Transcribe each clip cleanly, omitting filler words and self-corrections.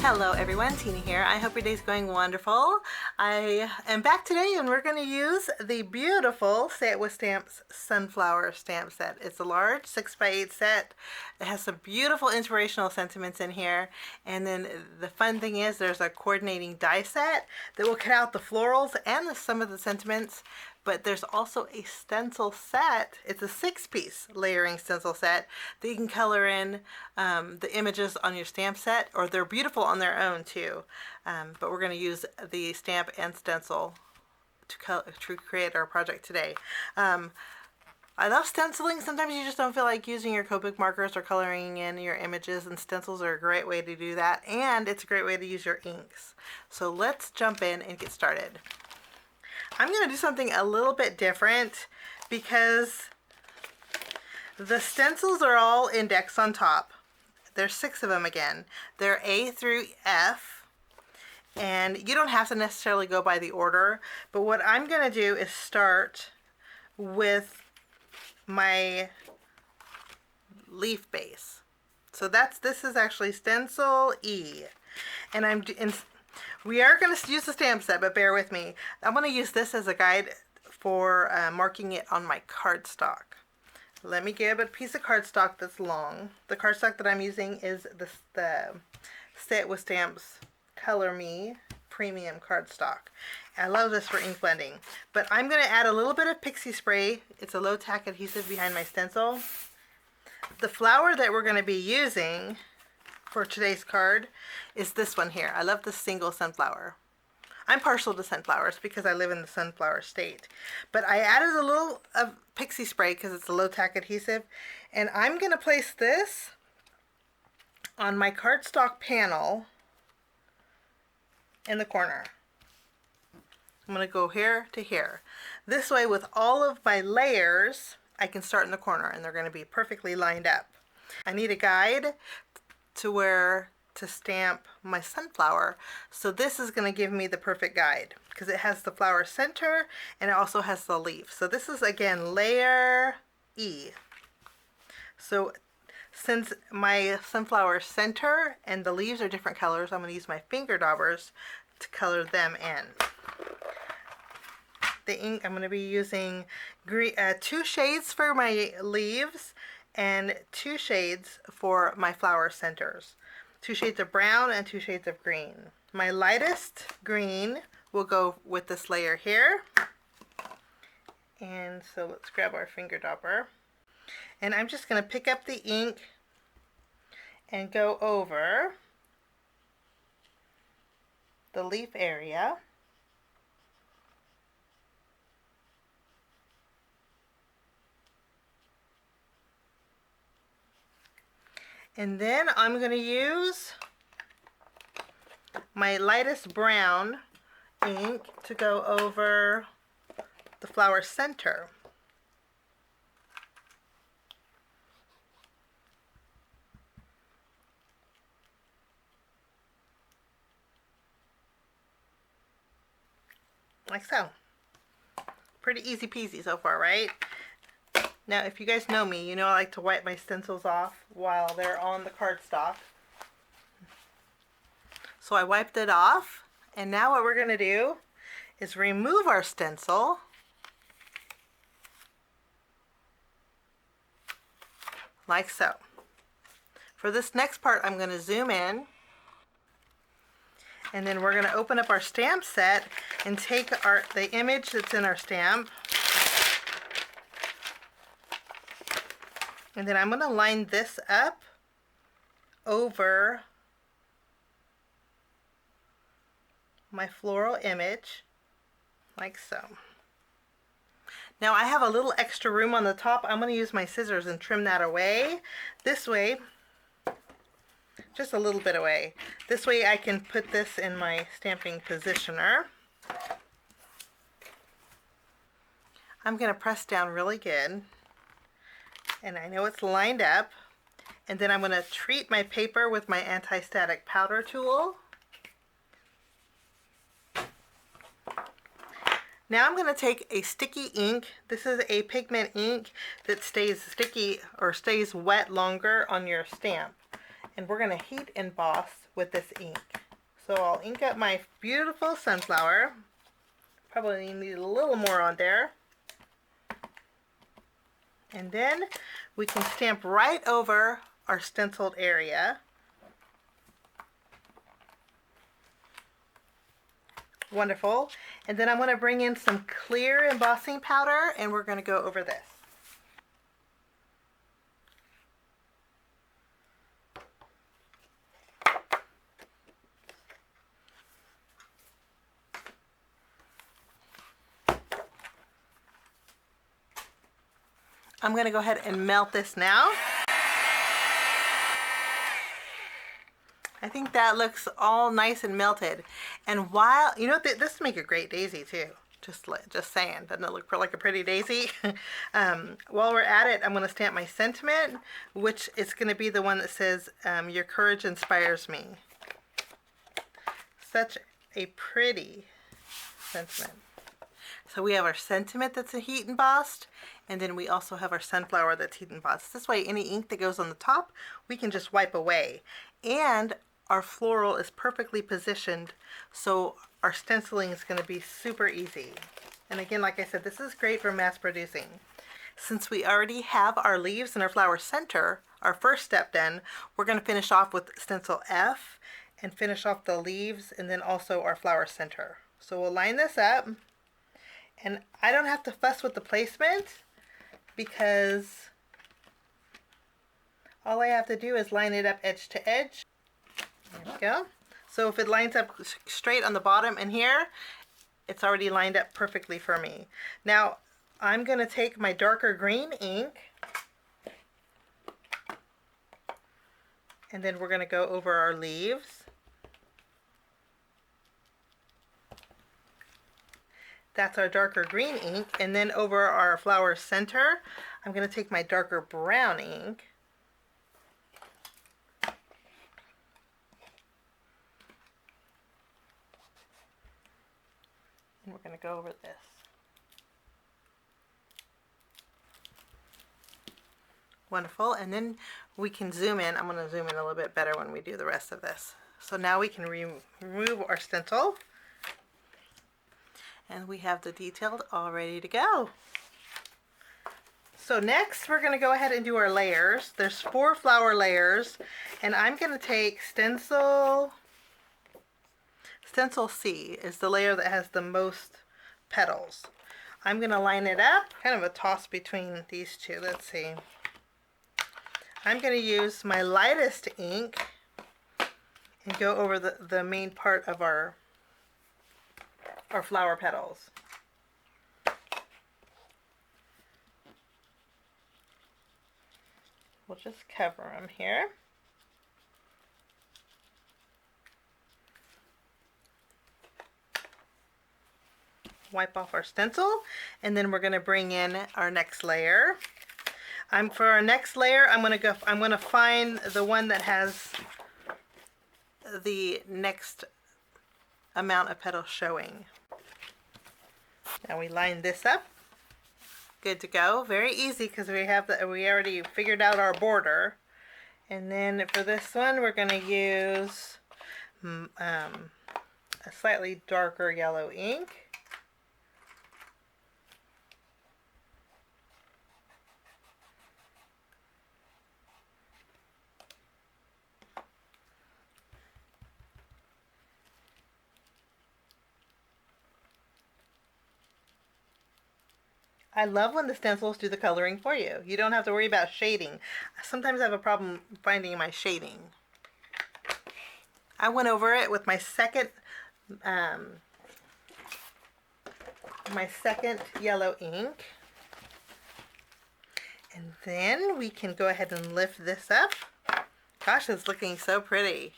Hello everyone, Tina here. I hope your day's going wonderful. I am back today and we're going to use the beautiful Say It with Stamps sunflower stamp set. It's a large 6x8 set. It has some beautiful inspirational sentiments in here, and then the fun thing is there's a coordinating die set that will cut out the florals and some of the sentiments. But there's also a stencil set. It's a 6-piece layering stencil set that you can color in the images on your stamp set, or they're beautiful on their own too. But we're going to use the stamp and stencil to create our project today. I love stenciling. Sometimes you just don't feel like using your Copic markers or coloring in your images, and stencils are a great way to do that, and it's a great way to use your inks. So let's jump in and get started. I'm going to do something a little bit different because the stencils are all indexed on top. There's 6 of them again. They're A through F, and you don't have to necessarily go by the order, but what I'm going to do is start with my leaf base. So this is actually Stencil E, and we are going to use the stamp set, but bear with me. I'm going to use this as a guide for marking it on my cardstock. Let me get a piece of cardstock that's long. The cardstock that I'm using is the Say It with Stamps Color Me Premium cardstock. I love this for ink blending. But I'm going to add a little bit of pixie spray. It's a low tack adhesive behind my stencil. The flower that we're going to be using for today's card is this one here. I love this single sunflower. I'm partial to sunflowers because I live in the sunflower state. But I added a little of pixie spray because it's a low tack adhesive, and I'm going to place this on my cardstock panel in the corner. I'm going to go here to here. This way, with all of my layers, I can start in the corner and they're going to be perfectly lined up. I need a guide to where to stamp my sunflower, so this is going to give me the perfect guide because it has the flower center and it also has the leaf. So this is again layer E. So since my sunflower center and the leaves are different colors, I'm going to use my finger daubers to color them in. The ink, I'm going to be using 2 shades for my leaves and 2 shades for my flower centers. 2 shades of brown and 2 shades of green. My lightest green will go with this layer here. And so let's grab our finger dauber. And I'm just going to pick up the ink and go over the leaf area. And then I'm going to use my lightest brown ink to go over the flower center. Like so. Pretty easy peasy so far, right? Now, if you guys know me, you know I like to wipe my stencils off while they're on the cardstock. So I wiped it off, and now what we're going to do is remove our stencil. Like so. For this next part, I'm going to zoom in, and then we're going to open up our stamp set and take the image that's in our stamp. And then I'm going to line this up over my floral image, like so. Now I have a little extra room on the top. I'm going to use my scissors and trim that away. This way, just a little bit away. This way I can put this in my stamping positioner. I'm going to press down really good. And I know it's lined up, and then I'm going to treat my paper with my anti-static powder tool. Now I'm going to take a sticky ink. This is a pigment ink that stays sticky or stays wet longer on your stamp. And we're going to heat emboss with this ink. So I'll ink up my beautiful sunflower. Probably need a little more on there. And then we can stamp right over our stenciled area. Wonderful. And then I'm going to bring in some clear embossing powder and we're going to go over this. I'm going to go ahead and melt this now. I think that looks all nice and melted. And while, you know, this would make a great daisy too. Just saying, doesn't it look like a pretty daisy? While we're at it, I'm going to stamp my sentiment, which is going to be the one that says, your courage inspires me. Such a pretty sentiment. So we have our sentiment that's a heat embossed, and then we also have our sunflower that's heat embossed. This way, any ink that goes on the top, we can just wipe away. And our floral is perfectly positioned, so our stenciling is going to be super easy. And again, like I said, this is great for mass producing. Since we already have our leaves and our flower center, our first step done, we're going to finish off with stencil F and finish off the leaves and then also our flower center. So we'll line this up. And I don't have to fuss with the placement because all I have to do is line it up edge to edge. There we go. So if it lines up straight on the bottom and here, it's already lined up perfectly for me. Now I'm going to take my darker green ink and then we're going to go over our leaves. That's our darker green ink. And then over our flower center, I'm going to take my darker brown ink. And we're going to go over this. Wonderful. And then we can zoom in. I'm going to zoom in a little bit better when we do the rest of this. So now we can remove our stencil. And we have the detailed all ready to go. So next we're going to go ahead and do our layers. There's 4 flower layers, and I'm going to take Stencil C is the layer that has the most petals. I'm going to line it up, kind of a toss between these two. Let's see. I'm going to use my lightest ink and go over the main part of our flower petals. We'll just cover them here. Wipe off our stencil, and then we're going to bring in our next layer. For our next layer, I'm going to find the one that has the next amount of petals showing. Now we line this up. Good to go. Very easy because we already figured out our border. And then for this one, we're going to use a slightly darker yellow ink. I love when the stencils do the coloring for you. You don't have to worry about shading. Sometimes I have a problem finding my shading. I went over it with my second yellow ink. And then we can go ahead and lift this up. Gosh, it's looking so pretty.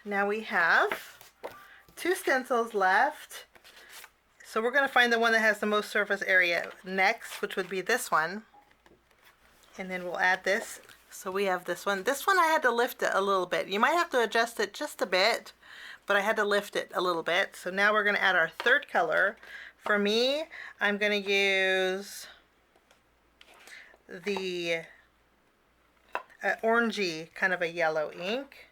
Now we have 2 stencils left. So we're going to find the one that has the most surface area next, which would be this one. And then we'll add this. So we have this one. This one I had to lift it a little bit. You might have to adjust it just a bit, but I had to lift it a little bit. So now we're going to add our third color. For me, I'm going to use the orangey, kind of a yellow ink.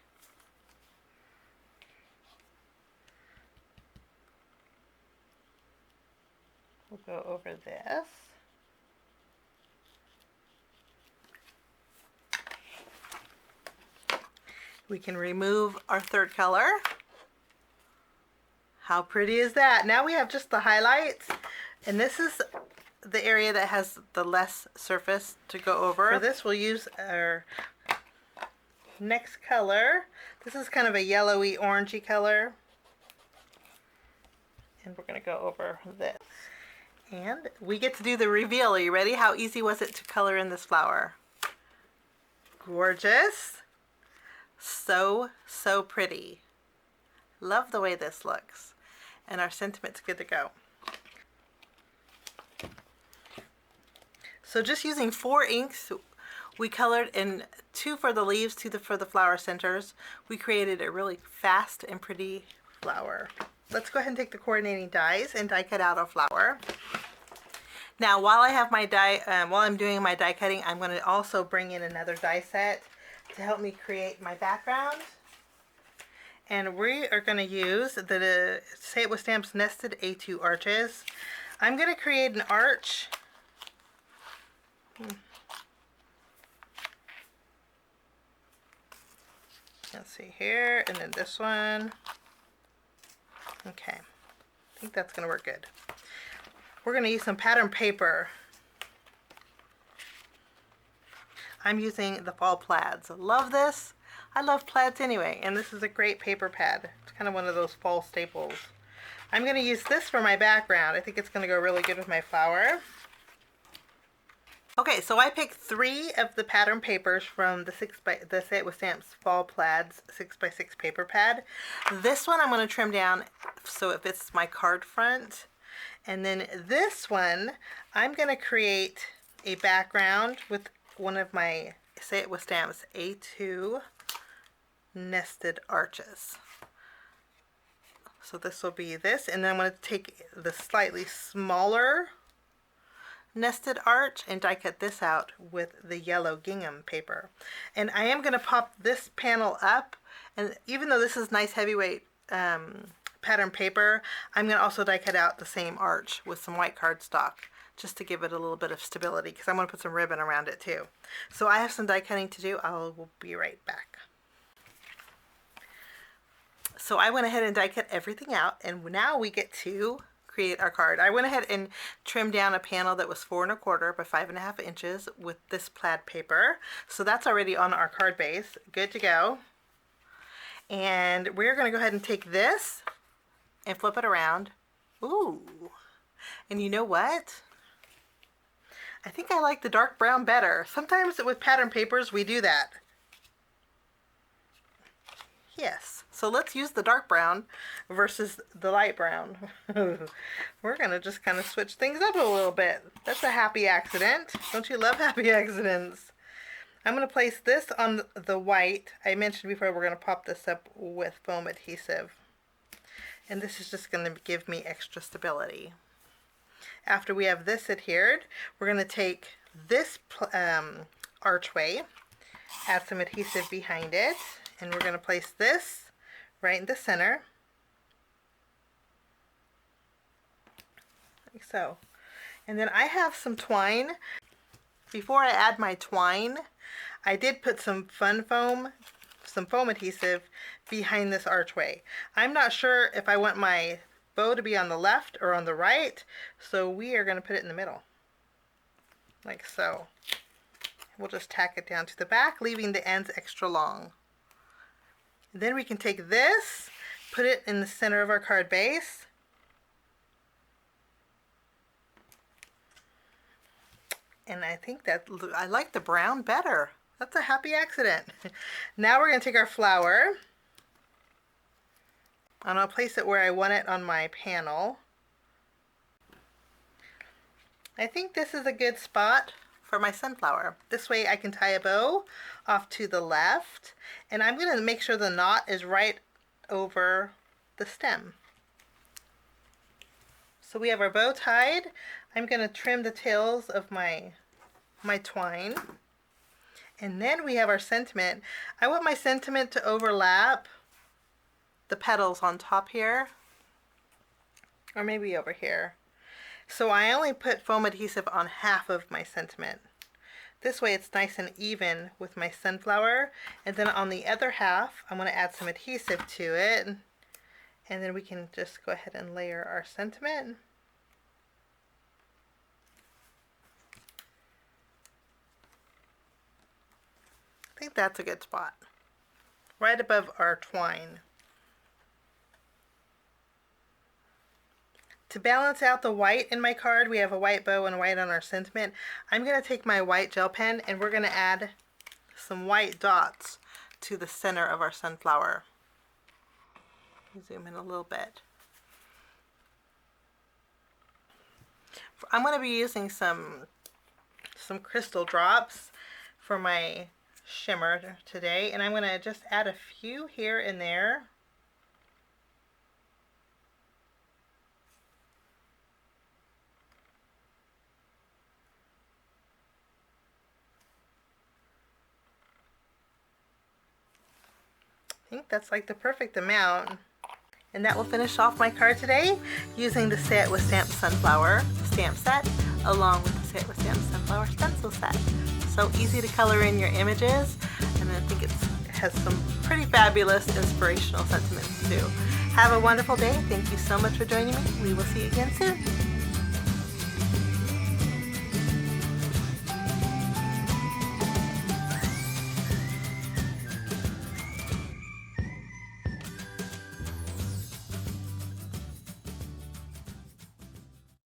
go over this. We can remove our third color. How pretty is that? Now we have just the highlights, and this is the area that has the less surface to go over. For this, we'll use our next color. This is kind of a yellowy orangey color, and we're going to go over this. And we get to do the reveal. Are you ready? How easy was it to color in this flower? Gorgeous. So pretty. Love the way this looks. And our sentiment's good to go. So just using 4 inks, we colored in 2 for the leaves, 2 for the flower centers. We created a really fast and pretty flower. Let's go ahead and take the coordinating dies and die cut out our flower. Now while I have my die, while I'm doing my die cutting, I'm going to also bring in another die set to help me create my background. And we are going to use the Say It With Stamps Nested A2 Arches. I'm going to create an arch. Let's see here, and then this one. Okay, I think that's going to work good. We're going to use some pattern paper. I'm using the fall plaids. Love this. I love plaids anyway, and this is a great paper pad. It's kind of one of those fall staples. I'm going to use this for my background. I think it's going to go really good with my flower. Okay, so I picked 3 of the pattern papers from the Say It With Stamps Fall Plaids 6x6 paper pad. This one I'm going to trim down so it fits my card front. And then this one, I'm going to create a background with one of my Say It With Stamps A2 nested arches. So this will be this, and then I'm going to take the slightly smaller nested arch and die cut this out with the yellow gingham paper. And I am going to pop this panel up, and even though this is nice heavyweight pattern paper, I'm going to also die cut out the same arch with some white cardstock just to give it a little bit of stability, because I'm going to put some ribbon around it too. So I have some die cutting to do. I will be right back. So I went ahead and die cut everything out, and now we get to create our card. I went ahead and trimmed down a panel that was 4 1/4 by 5.5 inches with this plaid paper. So that's already on our card base. Good to go. And we're going to go ahead and take this and flip it around. Ooh. And you know what? I think I like the dark brown better. Sometimes with pattern papers we do that. Yes. So let's use the dark brown versus the light brown. We're going to just kind of switch things up a little bit. That's a happy accident. Don't you love happy accidents? I'm going to place this on the white. I mentioned before we're going to pop this up with foam adhesive. And this is just going to give me extra stability. After we have this adhered, we're going to take this archway, add some adhesive behind it, and we're going to place this right in the center, like so. And then I have some twine. Before I add my twine, I did put some foam adhesive behind this archway. I'm not sure if I want my bow to be on the left or on the right, so we are going to put it in the middle, like so. We'll just tack it down to the back, leaving the ends extra long. Then we can take this, put it in the center of our card base. And I think that I like the brown better. That's a happy accident. Now we're going to take our flower, and I'll place it where I want it on my panel. I think this is a good spot for my sunflower. This way I can tie a bow off to the left, and I'm going to make sure the knot is right over the stem. So we have our bow tied. I'm going to trim the tails of my twine, and then we have our sentiment. I want my sentiment to overlap the petals on top here, or maybe over here. So I only put foam adhesive on half of my sentiment. This way it's nice and even with my sunflower. And then on the other half, I'm going to add some adhesive to it. And then we can just go ahead and layer our sentiment. I think that's a good spot. Right above our twine. To balance out the white in my card, we have a white bow and white on our sentiment. I'm going to take my white gel pen and we're going to add some white dots to the center of our sunflower. Zoom in a little bit. I'm going to be using some crystal drops for my shimmer today, and I'm going to just add a few here and there. I think that's like the perfect amount. And that will finish off my card today using the Say It with Stamps Sunflower stamp set along with the Say It with Stamps Sunflower stencil set. So easy to color in your images, and I think it has some pretty fabulous inspirational sentiments too. Have a wonderful day. Thank you so much for joining me. We will see you again soon.